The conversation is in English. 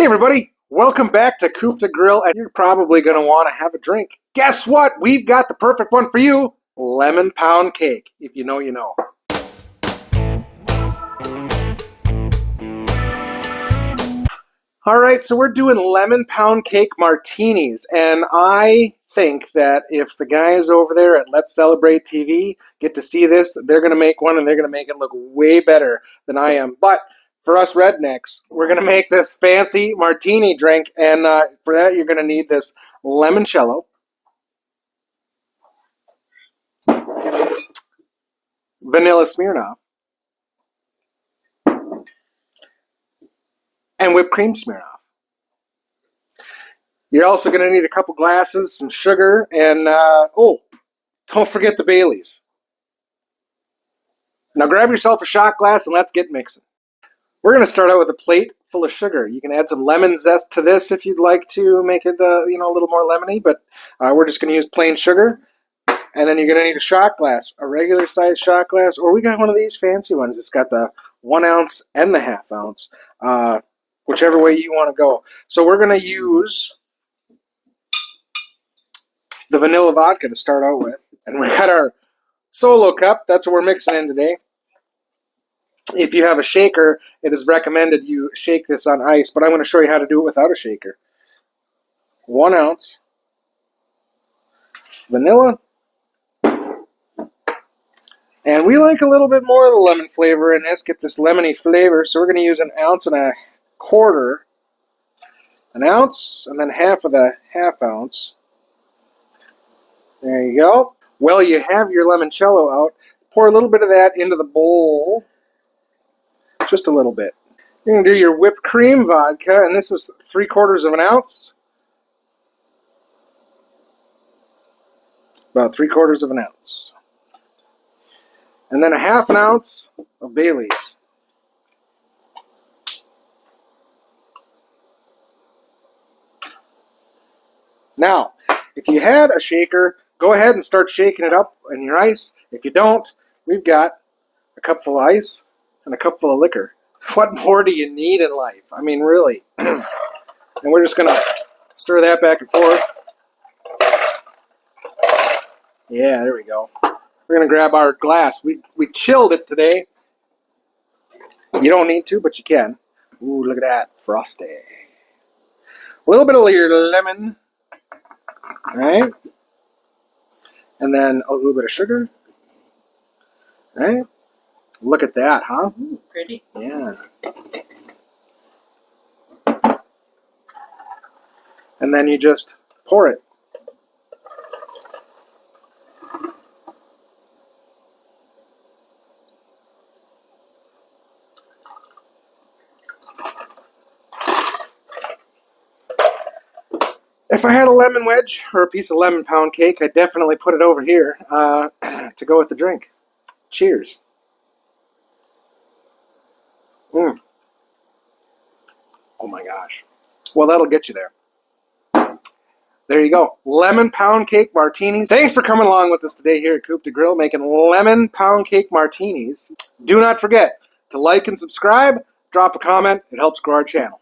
Hey everybody, welcome back to Coupe de Grill, and you're probably going to want to have a drink. Guess what? We've got the perfect one for you, lemon pound cake. If you know, you know. All right, so we're doing lemon pound cake martinis, and I think that if the guys over there at Let's Celebrate TV get to see this, they're going to make one, and they're going to make it look way better than I am. But for us rednecks, we're going to make this fancy martini drink, and for that you're going to need this limoncello, vanilla Smirnoff, and whipped cream Smirnoff. You're also going to need a couple glasses, some sugar, and don't forget the Baileys. Now grab yourself a shot glass and let's get mixing. We're going to start out with a plate full of sugar. You can add some lemon zest to this if you'd like to make it a little more lemony, but we're just going to use plain sugar. And then you're going to need a shot glass, a regular size shot glass, or we got one of these fancy ones. It's got the 1 ounce and the ½ ounce, whichever way you want to go. So we're going to use the vanilla vodka to start out with. And we got our solo cup. That's what we're mixing in today. If you have a shaker, it is recommended you shake this on ice, but I'm going to show you how to do it without a shaker. 1 ounce vanilla. And we like a little bit more of the lemon flavor in this, get this lemony flavor, so we're going to use 1 1/4 ounces. 1 ounce, and then half of the ½ ounce. There you go. Well, you have your limoncello out. Pour a little bit of that into the bowl. Just a little bit. You're going to do your whipped cream vodka, and this is 3/4 ounce. About 3/4 ounce. And then 1/2 ounce of Baileys. Now, if you had a shaker, go ahead and start shaking it up in your ice. If you don't, we've got a cup full of ice and a cup full of liquor. What more do you need in life? I mean, really. And we're just going to stir that back and forth. Yeah, there we go. We're going to grab our glass. We chilled it today. You don't need to, but you can. Ooh, look at that. Frosty. A little bit of your lemon. All right. And then a little bit of sugar. All right. Look at that, huh? Ooh, pretty. Yeah. And then you just pour it. If I had a lemon wedge or a piece of lemon pound cake, I'd definitely put it over here to go with the drink. Cheers. Oh my gosh. Well, that'll get you there. There you go. Lemon pound cake martinis. Thanks for coming along with us today here at Coupe de Grill, making lemon pound cake martinis. Do not forget to like and subscribe, drop a comment. It helps grow our channel.